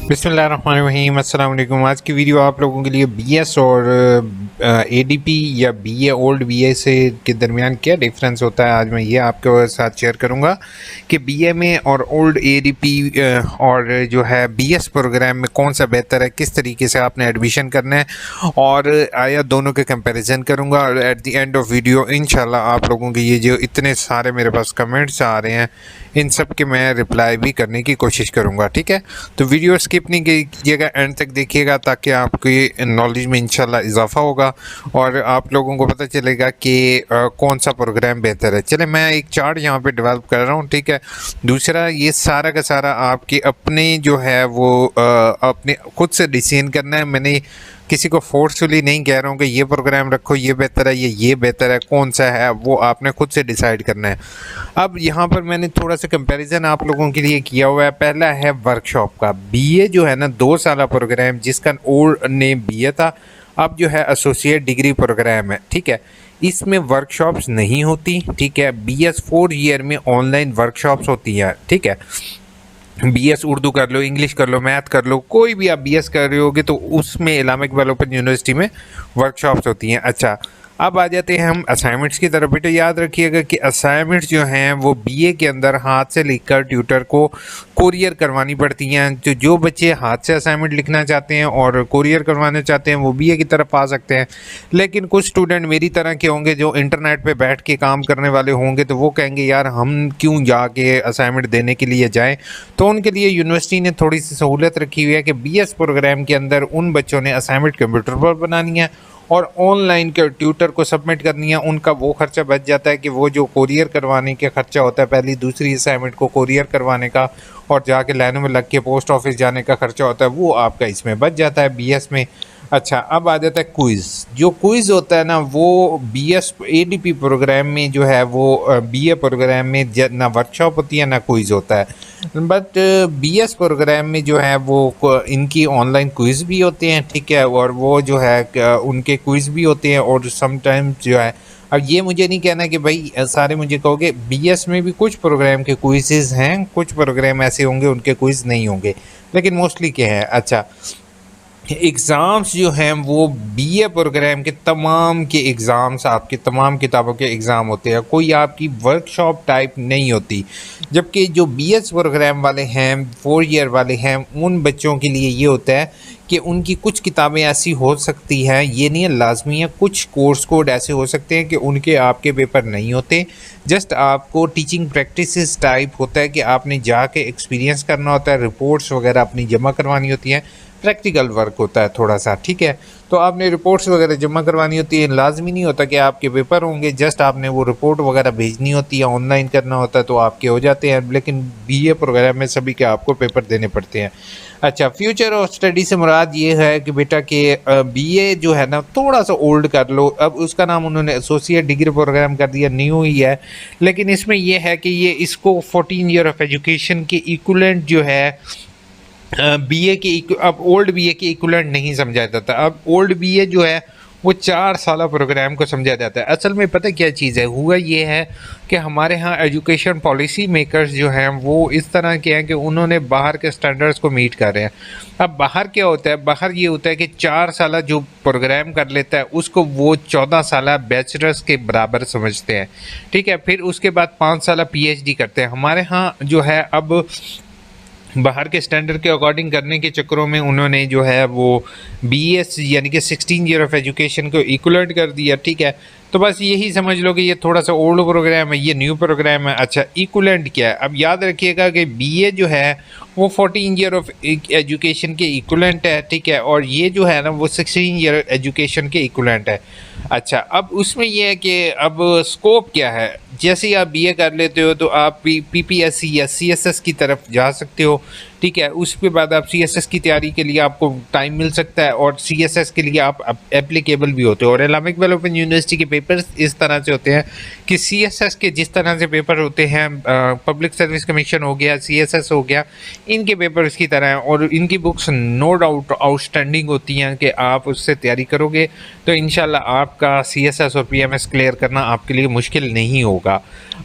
बिस्मिल्लाहिर्रहमानिर्रहीम, अस्सलाम वालेकुम। आज की वीडियो आप लोगों के लिए बीएस और एडीपी या बीए ओल्ड बीए से के दरमियान क्या डिफरेंस होता है, आज मैं ये आपके साथ शेयर करूंगा कि बीए में और ओल्ड एडीपी और जो है बीएस प्रोग्राम में कौन सा बेहतर है, किस तरीके से आपने एडमिशन करना है और आया दोनों के कंपैरिजन करूंगा। और at the end of video इंशाल्लाह आप लोगों के ये जो इतने सारे मेरे पास कमेंट्स आ रहे हैं इन सब के मैं रिप्लाई भी करने की कोशिश करूंगा। ठीक है, तो वीडियो स्किप नहीं कीजिएगा, एंड तक देखिएगा ताकि आपकी नॉलेज में इंशाल्लाह इजाफा होगा और आप लोगों को पता चलेगा कि कौन सा प्रोग्राम बेहतर है। चले मैं एक चार्ट यहाँ पे डेवलप कर रहा हूँ। ठीक है, दूसरा ये सारा का सारा आपके अपने जो है वो अपने खुद से डिसीजन करना है। मैंने किसी को फोर्सफुली नहीं कह रहा हूँ कि ये प्रोग्राम रखो, ये बेहतर है, ये बेहतर है, कौन सा है वो आपने खुद से डिसाइड करना है। अब यहाँ पर मैंने थोड़ा सा कंपैरिजन आप लोगों के लिए किया हुआ है। पहला है वर्कशॉप का। बीए जो है ना 2 साल प्रोग्राम जिसका ओल्ड नेम बीए था, अब जो है एसोसिएट डिग्री प्रोग्राम है। ठीक है, इसमें वर्कशॉप्स नहीं होती। ठीक है, बीएस 4 ईयर में ऑनलाइन वर्कशॉप्स होती हैं। ठीक है, बीएस उर्दू कर लो, इंग्लिश कर लो, मैथ कर लो, कोई भी आप बीएस कर रहे होगे तो उसमें इस्लामिक इकबाल ओपन यूनिवर्सिटी में वर्कशॉप्स होती हैं। अच्छा, अब आ जाते हैं हम असाइनमेंट्स की तरफ। बेटा याद रखिएगा कि असाइनमेंट्स जो हैं वो बीए के अंदर हाथ से लिखकर ट्यूटर को कोरियर करवानी पड़ती हैं। तो जो बच्चे हाथ से असाइनमेंट लिखना चाहते हैं और कोरियर करवाना चाहते हैं वो बीए की तरफ आ सकते हैं। लेकिन कुछ स्टूडेंट मेरी तरह के होंगे जो इंटरनेट पे बैठ के काम करने वाले होंगे, तो वो कहेंगे यार हम क्यों जाके असाइनमेंट देने के लिए जाएँ। तो उनके लिए यूनिवर्सिटी ने थोड़ी सी सहूलत रखी हुई है कि बीएस प्रोग्राम के अंदर उन बच्चों ने असाइनमेंट कंप्यूटर पर बनानी है और ऑनलाइन के ट्यूटर को सबमिट करनी है। उनका वो खर्चा बच जाता है कि वो जो कोरियर करवाने का खर्चा होता है, पहली दूसरी असाइनमेंट को कोरियर करवाने का और जाके लाइनों में लग के पोस्ट ऑफिस जाने का खर्चा होता है, वो आपका इसमें बच जाता है बीएस में। अच्छा, अब आ जाता है क्विज़। जो क्विज़ होता है ना वो बीएस एडीपी प्रोग्राम में जो है वो बीए प्रोग्राम में ना वर्कशॉप होती है ना क्विज़ होता है। बट बीएस प्रोग्राम में जो है वो इनकी ऑनलाइन क्विज़ भी होते हैं। ठीक है, और वो जो है उनके क्विज़ भी होते हैं और समटाइम्स जो है, अब ये मुझे नहीं कहना कि भाई सारे मुझे कहोगे, बीएस में भी कुछ प्रोग्राम के क्विज़ेस हैं, कुछ प्रोग्राम ऐसे होंगे उनके क्विज़ नहीं होंगे, लेकिन मोस्टली क्या है। अच्छा, एग्ज़ाम्स जो हैं वो बीए प्रोग्राम के तमाम के एग्ज़ाम्स आपके तमाम किताबों के एग्ज़ाम होते हैं, कोई आपकी वर्कशॉप टाइप नहीं होती। जबकि जो बीएस प्रोग्राम वाले हैं 4 ईयर वाले हैं उन बच्चों के लिए ये होता है कि उनकी कुछ किताबें ऐसी हो सकती हैं, ये नहीं है लाजमी है, कुछ कोर्स कोड ऐसे हो सकते हैं कि उनके आपके पेपर नहीं होते। जस्ट आपको टीचिंग प्रैक्टिसेस टाइप होता है कि आपने जाके एक्सपीरियंस करना होता है, रिपोर्ट्स वगैरह अपनी जमा करवानी होती हैं, प्रैक्टिकल वर्क होता है थोड़ा सा। ठीक है, तो आपने रिपोर्ट्स वगैरह जमा करवानी होती है, लाजमी नहीं होता कि आपके पेपर होंगे, जस्ट आपने वो रिपोर्ट वगैरह भेजनी होती है, ऑनलाइन करना होता है तो आपके हो जाते हैं। लेकिन बीए प्रोग्राम में सभी के आपको पेपर देने पड़ते हैं। अच्छा, फ्यूचर ऑफ स्टडी से मुराद ये है कि बेटा कि बीए जो है ना थोड़ा सा ओल्ड कर लो। अब उसका नाम उन्होंने एसोसिएट डिग्री प्रोग्राम कर दिया, न्यू ही है, लेकिन इसमें यह है कि ये इसको 14 ईयर ऑफ एजुकेशन के इक्वलेंट जो है बीए के अब ओल्ड बीए के इक्वलेंट नहीं समझा जाता। अब ओल्ड बीए जो है वो 4 साल प्रोग्राम को समझा जाता है। असल में पता क्या चीज़ है, हुआ ये है कि हमारे यहाँ एजुकेशन पॉलिसी मेकर्स जो हैं वो इस तरह के हैं कि उन्होंने बाहर के स्टैंडर्ड्स को मीट कर रहे हैं। अब बाहर क्या होता है, बाहर ये होता है कि 4 साल जो प्रोग्राम कर लेता है उसको वो 14 साल बैचलर्स के बराबर समझते हैं। ठीक है, फिर उसके बाद 5 साल पीएचडी करते हैं। हमारे यहाँ जो है अब बाहर के स्टैंडर्ड के अकॉर्डिंग करने के चक्करों में उन्होंने जो है वो बीएस यानी कि 16 ईयर ऑफ एजुकेशन को इक्वलेंट कर दिया। ठीक है, तो बस यही समझ लो कि ये थोड़ा सा ओल्ड प्रोग्राम है, ये न्यू प्रोग्राम है। अच्छा, इक्वलेंट क्या है, अब याद रखिएगा कि बीए जो है वो 14 ईयर ऑफ एजुकेशन के इक्वलेंट है। ठीक है, और ये जो है ना वो 16 ईयर एजुकेशन के इक्वलेंट है। अच्छा, अब उसमें यह है कि अब स्कोप क्या है, जैसे ही आप बीए कर लेते हो तो आप पीपीएससी या सीएसएस की तरफ जा सकते हो। ठीक है, उसके बाद आप सीएसएस की तैयारी के लिए आपको टाइम मिल सकता है और सीएसएस के लिए आप एप्लीकेबल भी होते हो। और इस्लामिक इकबाल ओपन यूनिवर्सिटी के पेपर्स इस तरह से होते हैं कि सीएसएस के जिस तरह से पेपर होते हैं, पब्लिक सर्विस कमीशन हो गया, सीएसएस हो गया, इनके पेपर इसकी तरह हैं और इनकी बुक्स नो डाउट आउटस्टैंडिंग होती हैं कि आप उससे तैयारी करोगे तो इंशाल्लाह आपका सीएसएस और पीएमएस क्लियर करना आपके लिए मुश्किल नहीं होगा।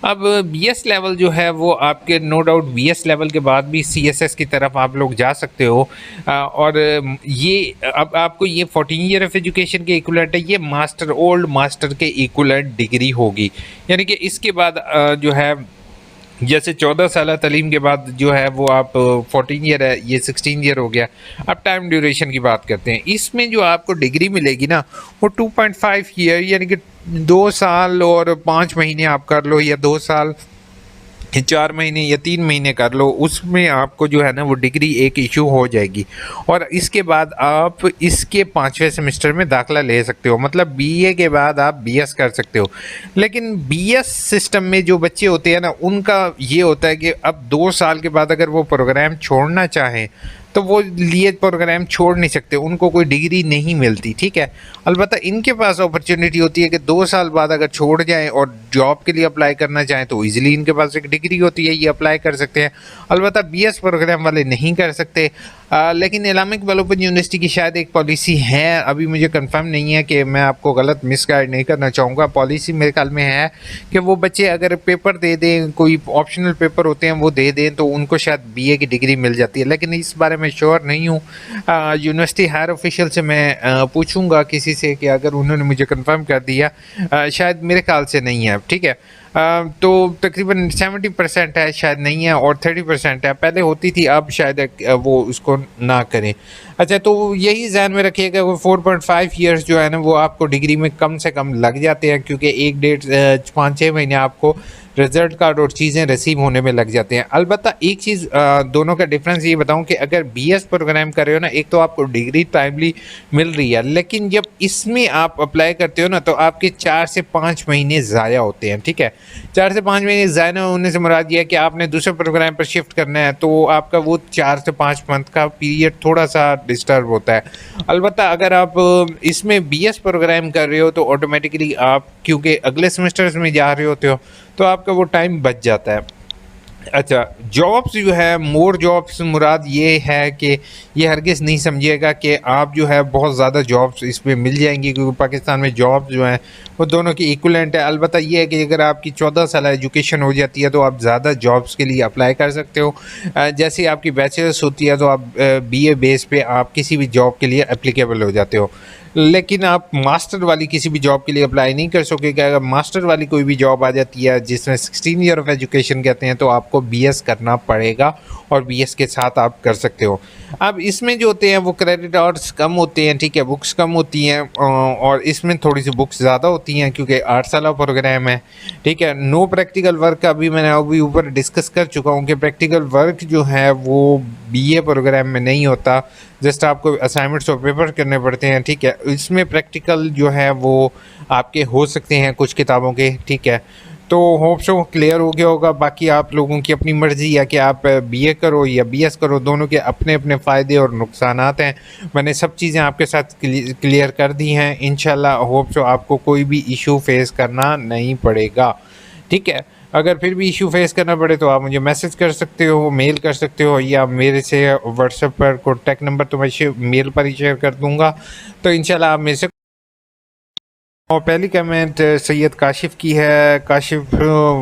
अब बीएस लेवल जो है वो आपके नो डाउट बीएस लेवल के बाद भी सीएसएस की तरफ आप लोग जा सकते हो। और ये अब आपको ये 14 ईयर ऑफ एजुकेशन के इक्विवेलेंट है, ये मास्टर ओल्ड मास्टर के इक्विवेलेंट डिग्री होगी। यानी कि इसके बाद जो है जैसे 14 साल तालीम के बाद जो है वो आप 14 ईयर है, ये 16 ईयर हो गया। अब टाइम ड्यूरेशन की बात करते हैं। इसमें जो आपको डिग्री मिलेगी ना वो 2.5 ईयर यानी कि 2 साल और 5 महीने आप कर लो, या 2 साल 4 महीने या 3 महीने कर लो, उसमें आपको जो है ना वो डिग्री एक इशू हो जाएगी। और इसके बाद आप इसके 5वें सेमेस्टर में दाखिला ले सकते हो, मतलब बीए के बाद आप बीएस कर सकते हो। लेकिन बीएस सिस्टम में जो बच्चे होते हैं ना उनका ये होता है कि अब 2 साल के बाद अगर वो प्रोग्राम छोड़ना चाहें तो वो लिए प्रोग्राम छोड़ नहीं सकते, उनको कोई डिग्री नहीं मिलती, ठीक है। अलबत्ता इनके पास अपॉर्चुनिटी होती है कि 2 साल बाद अगर छोड़ जाएं और जॉब के लिए अप्लाई करना चाहें तो इजीली इनके पास एक डिग्री होती है, ये अप्लाई कर सकते हैं। अलबत्ता बीएस प्रोग्राम वाले नहीं कर सकते। लेकिन इस्लामिक डेवलपमेंट यूनिवर्सिटी की शायद एक पॉलिसी है, अभी मुझे कंफर्म नहीं है कि मैं आपको गलत मिसगाइड नहीं करना चाहूँगा। पॉलिसी मेरे ख्याल में है कि वो बच्चे अगर पेपर दे दें, कोई ऑप्शनल पेपर होते हैं वो दे दें, तो उनको शायद बीए की डिग्री मिल जाती है। लेकिन इस बारे में श्योर नहीं हूँ। यूनिवर्सिटी हायर ऑफिशियल से मैं पूछूंगा किसी से कि अगर उन्होंने मुझे कंफर्म कर दिया, शायद मेरे ख्याल से नहीं है, ठीक है। तो तकरीबन 70% है, शायद नहीं है, और 30% है, पहले होती थी, अब शायद वो उसको ना करें। अच्छा, तो यही ध्यान में रखिएगा वो 4.5 ईयर्स जो है ना वो आपको डिग्री में कम से कम लग जाते हैं, क्योंकि 1-1.5-6 महीने आपको रिजल्ट कार्ड और चीज़ें रिसीव होने में लग जाते हैं। अलबत्ता एक चीज़ दोनों का डिफरेंस ये बताऊं कि अगर बीएस प्रोग्राम कर रहे हो ना, एक तो आपको डिग्री टाइमली मिल रही है, लेकिन जब इसमें आप अप्लाई करते हो ना तो आपके 4 से 5 महीने ज़ाया होते हैं, ठीक है। 4 से 5 महीने ज़ाया होने से मुराद ये है कि आपने दूसरे प्रोग्राम पर शिफ्ट करना है, तो आपका वो 4 से 5 मंथ का पीरियड थोड़ा सा डिस्टर्ब होता है। अलबत्ता अगर आप इसमें बीएस प्रोग्राम कर रहे हो तो ऑटोमेटिकली आप क्योंकि अगले सेमेस्टर्स में जा रहे होते हो तो आपका वो टाइम बच जाता है। अच्छा, जॉब्स जो है, मोर जॉब्स मुराद ये है कि ये हरगिज़ नहीं समझिएगा कि आप जो है बहुत ज़्यादा जॉब्स इसमें मिल जाएंगी, क्योंकि पाकिस्तान में जॉब्स जो हैं वो दोनों की इक्विवेलेंट है। अलबत्ता ये है कि अगर आपकी 14 साल एजुकेशन हो जाती है तो आप ज़्यादा जॉब्स के लिए अप्लाई कर सकते हो। जैसे आपकी बैचलर्स होती है तो आप बीए बेस पे आप किसी भी जॉब के लिए एप्लीकेबल हो जाते हो। लेकिन आप मास्टर वाली किसी भी जॉब के लिए अप्लाई नहीं कर सकोगे। अगर मास्टर वाली कोई भी जॉब आ जाती है जिसमें 16 ईयर ऑफ एजुकेशन कहते हैं तो आपको बीएस करना पड़ेगा, और बीएस के साथ आप कर सकते हो। अब इसमें जो होते हैं वो क्रेडिट आवर्स कम होते हैं, ठीक है, बुक्स कम होती हैं, और इसमें थोड़ी सी बुक्स ज़्यादा होती हैं क्योंकि 8 साल प्रोग्राम है, ठीक है। नो प्रैक्टिकल वर्क अभी मैंने अभी ऊपर डिस्कस कर चुका हूँ कि प्रैक्टिकल वर्क जो है वो बीए प्रोग्राम में नहीं होता, जस्ट आपको असाइनमेंट्स और पेपर करने पड़ते हैं, ठीक है। इसमें प्रैक्टिकल जो है वो आपके हो सकते हैं कुछ किताबों के, ठीक है। तो होप सो क्लियर हो गया होगा। बाकी आप लोगों की अपनी मर्ज़ी है कि आप बीए करो या बीएस करो, दोनों के अपने अपने फ़ायदे और नुकसानात हैं। मैंने सब चीज़ें आपके साथ क्लियर कर दी हैं। इंशाल्लाह होप सो आपको कोई भी इशू फेस करना नहीं पड़ेगा, ठीक है। अगर फिर भी इशू फेस करना पड़े तो आप मुझे मैसेज कर सकते हो, मेल कर सकते हो, या मेरे से व्हाट्सएप पर कॉन्टैक्ट नंबर तो मैं मेल पर ही शेयर कर दूँगा। तो इंशाल्लाह आप मेरे से। और पहली कमेंट सैयद काशिफ की है। काशिफ,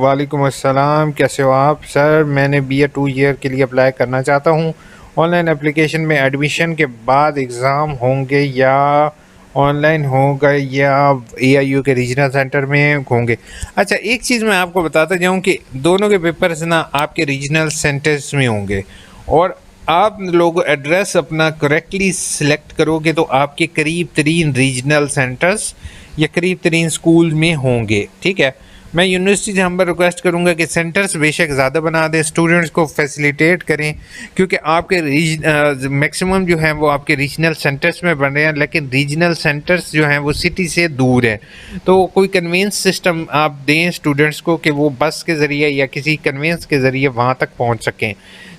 वालेकुम अस्सलाम, कैसे हो आप? सर, मैंने बीए 2 ईयर के लिए अप्लाई करना चाहता हूँ। ऑनलाइन एप्लीकेशन में एडमिशन के बाद एग्ज़ाम होंगे या ऑनलाइन होगा या एआईयू के रीजनल सेंटर में होंगे? अच्छा, एक चीज़ मैं आपको बताता जाऊँ कि दोनों के पेपर्स ना आपके रीजनल सेंटर्स में होंगे, और आप लोग एड्रेस अपना करेक्टली सिलेक्ट करोगे तो आपके करीब तरीन रीजनल सेंटर्स या करीब तरीन स्कूल में होंगे, ठीक है। मैं यूनिवर्सिटी से हम रिक्वेस्ट करूंगा कि सेंटर्स बेशक ज़्यादा बना दें, स्टूडेंट्स को फैसिलिटेट करें, क्योंकि आपके मैक्सिमम जो है वो आपके रीजनल सेंटर्स में बन रहे हैं, लेकिन रीजनल सेंटर्स जो हैं वो सिटी से दूर है। तो कोई कन्वेंस सिस्टम आप दें स्टूडेंट्स को कि वो बस के ज़रिए या किसी कन्वेंस के ज़रिए वहाँ तक पहुँच सकें।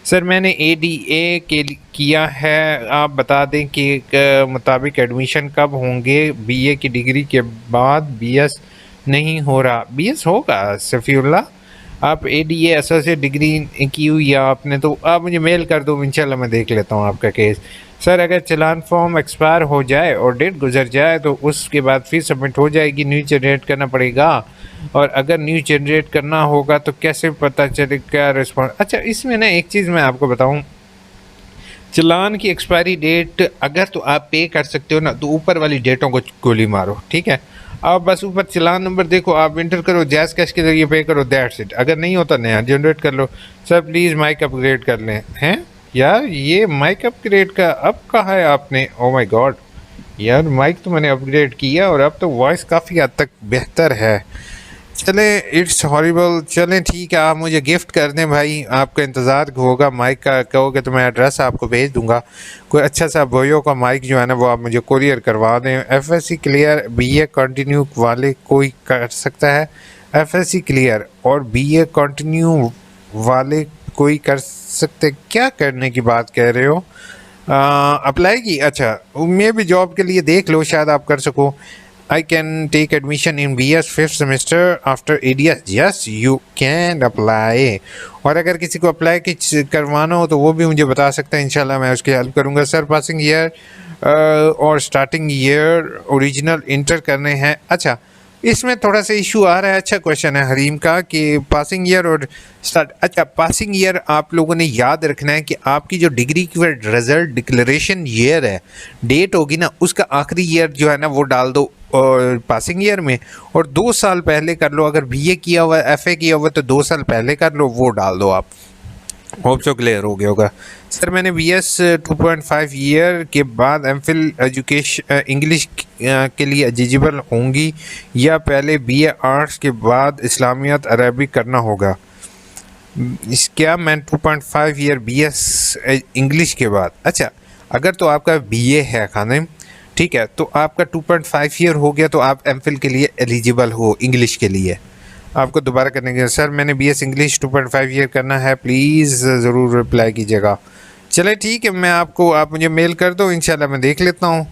सर, मैंने एडीए के किया है, आप बता दें कि मुताबिक एडमिशन कब होंगे? बीए की डिग्री के बाद बीएस नहीं हो रहा। बीएस होगा सफ़ीउल्लाह, आप एडीए एसोसिएट डिग्री की हुई या आपने, तो आप मुझे मेल कर दो, इंशाल्लाह मैं देख लेता हूँ आपका केस। सर, अगर चलान फॉर्म एक्सपायर हो जाए और डेट गुजर जाए तो उसके बाद फिर सबमिट हो जाएगी, न्यू जनरेट करना पड़ेगा? और अगर न्यू जनरेट करना होगा तो कैसे पता चलेगा रिस्पॉन्स? अच्छा, इसमें ना एक चीज़ मैं आपको बताऊँ चालान की एक्सपायरी डेट अगर तो आप पे कर सकते हो ना तो ऊपर वाली डेटों को गोली मारो, ठीक है। आप बस ऊपर चालान नंबर देखो, आप इंटर करो, जैस कैश के जरिए पे करो, दैट्स इट। अगर नहीं होता नया जनरेट कर लो। सर प्लीज़ माइक अपग्रेड कर लें। हैं यार, ये माइक अपग्रेड का अब कहा है आपने? ओ माय गॉड यार, माइक तो मैंने अपग्रेड किया और अब तो वॉइस काफ़ी हद तक बेहतर है। चले, इट्स हॉरिबल। चलें ठीक है, आप मुझे गिफ्ट कर दें भाई, आपका इंतज़ार होगा माइक का। कहोगे तो मैं एड्रेस आपको भेज दूंगा। कोई अच्छा सा बोयो का माइक जो है ना वो आप मुझे कुरियर करवा दें। एफएससी क्लियर बीए कंटिन्यू वाले कोई कर सकता है? एफएससी क्लियर और बीए कंटिन्यू वाले कोई कर सकते? क्या करने की बात कह रहे हो? अप्लाई की? अच्छा, मैं भी जॉब के लिए देख लो, शायद आप कर सको। I can take admission in BS 5th semester after ADS. Yes, you can apply. और अगर किसी को अप्लाई करवाना हो तो वो भी मुझे बता सकता है, इंशाल्लाह मैं उसकी हेल्प करूँगा। सर पासिंग ईयर और स्टार्टिंग ईयर ओरिजिनल इंटर करने हैं। अच्छा, इसमें थोड़ा सा इशू आ रहा है। अच्छा क्वेश्चन है हरीम का कि पासिंग ईयर और स्टार्ट। अच्छा, पासिंग ईयर आप लोगों ने याद रखना है कि आपकी जो डिग्री की रिजल्ट डिक्लेरेशन ईयर है, डेट होगी ना, उसका आखिरी ईयर जो है ना वो डाल दो और पासिंग ईयर में। और 2 साल पहले कर लो, अगर बीए किया हुआ एफए किया हुआ तो 2 साल पहले कर लो, वो डाल दो आप। होप सो क्लियर हो गया होगा। सर मैंने बीएस 2.5 ईयर के बाद एमफिल एजुकेशन इंग्लिश के लिए एलिजिबल होंगी या पहले बीए आर्ट्स के बाद इस्लामियात अरबिक करना होगा? क्या मैं 2.5 ईयर बीएस इंग्लिश के बाद? अच्छा, अगर तो आपका बीए है खानिम, ठीक है, तो आपका 2.5 ईयर हो गया तो आप एमफिल के लिए एलिजिबल हो इंग्लिश के लिए। आपको दोबारा करने के सर मैंने बीएस इंग्लिश 2.5 ईयर करना है, प्लीज़ ज़रूर रिप्लाई कीजिएगा। चले ठीक है, मैं आपको, आप मुझे मेल कर दो, इंशाल्लाह मैं देख लेता हूँ।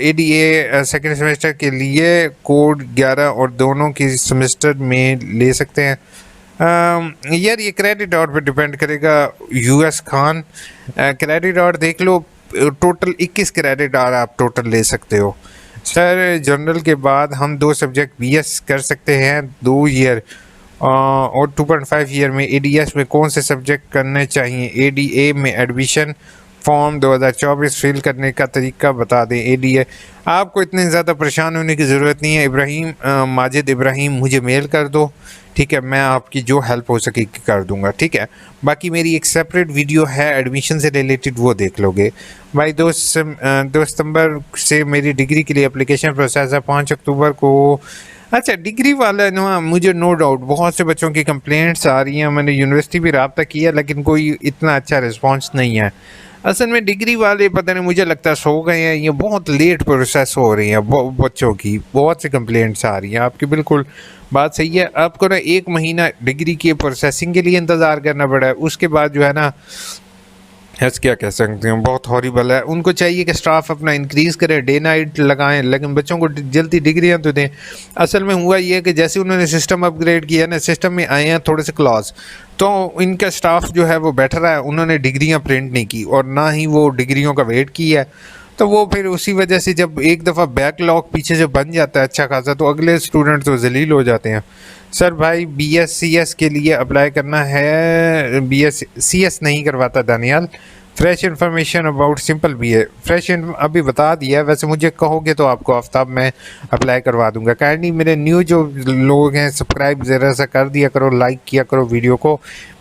एडीए सेकेंड सेमेस्टर के लिए कोड 11 और दोनों की सेमेस्टर में ले सकते हैं। यार ये क्रेडिट आउट पे डिपेंड करेगा। यूएस खान क्रेडिट आउट देख लो, टोटल 21 क्रेडिट आवर आप टोटल ले सकते हो। सर जनरल के बाद हम 2 सब्जेक्ट बीएस कर सकते हैं 2 ईयर और 2.5 ईयर में एडीएस में कौन से सब्जेक्ट करने चाहिए? एडीए में एडमिशन फॉर्म 2024 फिल करने का तरीका बता दें। एडीए आपको इतने ज़्यादा परेशान होने की ज़रूरत नहीं है। इब्राहिम माजिद इब्राहिम मुझे मेल कर दो, ठीक है, मैं आपकी जो हेल्प हो सके कर दूंगा, ठीक है। बाकी मेरी एक सेपरेट वीडियो है एडमिशन से रिलेटेड, वो देख लोगे भाई। 2 सितंबर से मेरी डिग्री के लिए एप्लीकेशन प्रोसेस है, 5 अक्टूबर को। अच्छा, डिग्री वाला ना मुझे नो डाउट बहुत से बच्चों की कंप्लेंट्स आ रही हैं, मैंने यूनिवर्सिटी भी रब्ता किया लेकिन कोई इतना अच्छा रिस्पॉन्स नहीं है। असल में डिग्री वाले पता नहीं, मुझे लगता है सो गए हैं, ये बहुत लेट प्रोसेस हो रही है बच्चों की, बहुत सी कंप्लेंट्स आ रही हैं। आपकी बिल्कुल बात सही है, आपको ना 1 महीना डिग्री के प्रोसेसिंग के लिए इंतज़ार करना पड़ा है, उसके बाद जो है ना ऐसे क्या कह सकते हैं, बहुत हॉरिबल है। उनको चाहिए कि स्टाफ अपना इंक्रीज़ करे, डे नाइट लगाएं, लेकिन बच्चों को जल्दी डिग्रियां तो दें। असल में हुआ ये कि जैसे उन्होंने सिस्टम अपग्रेड किया ना, सिस्टम में आए हैं थोड़े से क्लॉज, तो इनका स्टाफ जो है वो बैठ रहा है, उन्होंने डिग्रियां प्रिंट नहीं की और ना ही वो डिग्रियों का वेट किया है। तो वो फिर उसी वजह से जब एक दफ़ा बैकलॉग पीछे से बन जाता है अच्छा खासा, तो अगले स्टूडेंट तो जलील हो जाते हैं। सर भाई बीएस सीएस के लिए अप्लाई करना है, बीएस सीएस नहीं करवाता Daniyal. Fresh information about simple BA, fresh अभी बता दिया, वैसे मुझे कहोगे तो आपको आफ्ताब में अप्लाई करवा दूंगा। काइंडली मेरे न्यू जो लोग हैं सब्सक्राइब ज़रा सा कर दिया करो, लाइक किया करो वीडियो को।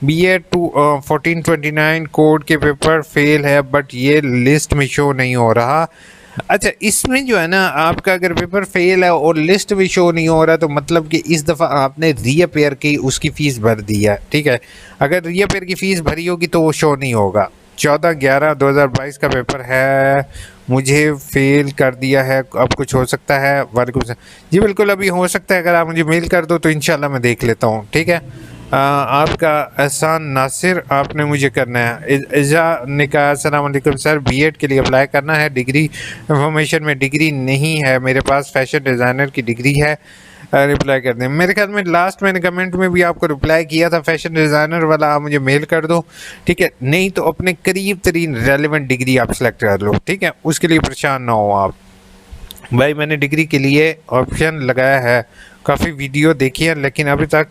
बीए 1429 कोड के पेपर फेल है बट ये लिस्ट में शो नहीं हो रहा। अच्छा, इसमें जो है ना आपका अगर पेपर फेल है और लिस्ट भी शो नहीं हो रहा तो मतलब कि इस दफ़ा आपने रीअपेयर की उसकी फ़ीस भर दी है, ठीक है। अगर रीअपेयर की फ़ीस भरी होगी तो वो शो नहीं होगा। 14/11/2022 का पेपर है, मुझे फेल कर दिया है, अब कुछ हो सकता है? वालेकुम सलाम जी, बिल्कुल अभी हो सकता है, अगर आप मुझे मेल कर दो तो इंशाल्लाह मैं देख लेता हूँ, ठीक है। आपका एहसान नासिर आपने मुझे करना है। इज़ा ने कहा अस्सलाम वालेकुम सर, बीएड के लिए अप्लाई करना है, डिग्री इंफॉर्मेशन में डिग्री नहीं है मेरे पास, फैशन डिज़ाइनर की डिग्री है, रिप्लाई कर दें। मेरे ख्याल में लास्ट मैंने कमेंट में भी आपको रिप्लाई किया था, फैशन डिज़ाइनर वाला, आप मुझे मेल कर दो, ठीक है। नहीं तो अपने करीब तरीन रेलिवेंट डिग्री आप सेलेक्ट कर लो, ठीक है, उसके लिए परेशान ना हो आप। भाई मैंने डिग्री के लिए ऑप्शन लगाया है, काफ़ी वीडियो देखी है, लेकिन अभी तक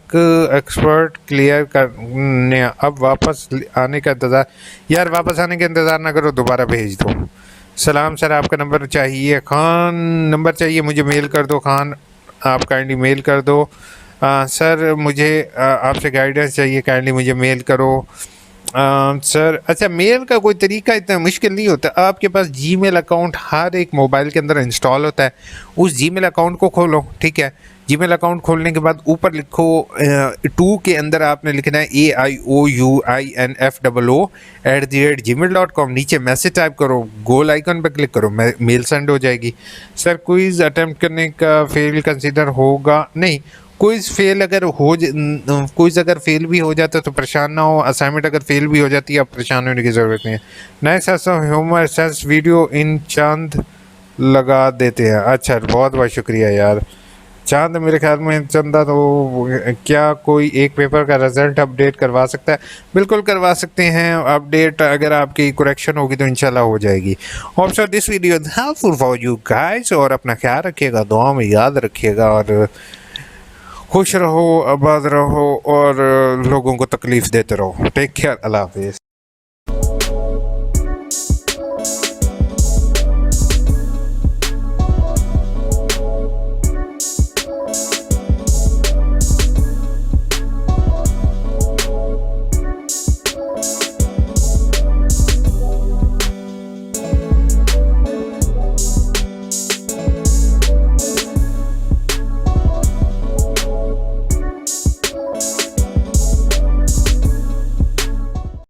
एक्सपर्ट क्लियर करने अब वापस आने का इंतज़ार। यार वापस आने का इंतज़ार ना करो, दोबारा भेज दो। सलाम सर, आपका नंबर चाहिए खान, नंबर चाहिए मुझे, मेल कर दो खान, आप काइंडली मेल कर दो। सर मुझे आपसे गाइडेंस चाहिए, काइंडली मुझे मेल करो। सर अच्छा, मेल का कोई तरीका इतना मुश्किल नहीं होता। आपके पास जीमेल अकाउंट हर एक मोबाइल के अंदर इंस्टॉल होता है, उस जीमेल अकाउंट को खोलो, ठीक है। जीमेल अकाउंट खोलने के बाद ऊपर लिखो, टू के अंदर आपने लिखना है AIOUINFOO@gmail.com। नीचे मैसेज टाइप करो, गोल आइकन पर क्लिक करो, मेल सेंड हो जाएगी। सर क्विज़ अटेम्प्ट करने का फेल कंसिडर होगा? नहीं, क्विज़ अगर फेल भी हो जाता है तो परेशान ना हो, असाइनमेंट अगर फेल भी हो जाती है आप परेशान होने की ज़रूरत नहीं है। नए sense of humour sense video इन चांद लगा देते हैं। अच्छा बहुत बहुत शुक्रिया यार। चांद मेरे ख्याल में चंदा, तो क्या कोई एक पेपर का रिजल्ट अपडेट करवा सकता है? बिल्कुल करवा सकते हैं अपडेट, अगर आपकी करेक्शन होगी तो इंशाल्लाह हो जाएगी। Hope so this video is helpful for you guys, और अपना ख्याल रखिएगा, दुआ में याद रखिएगा, और खुश रहो, आबाद रहो, और लोगों को तकलीफ़ देते रहो। टेक केयर, अल्लाह हाफिज़।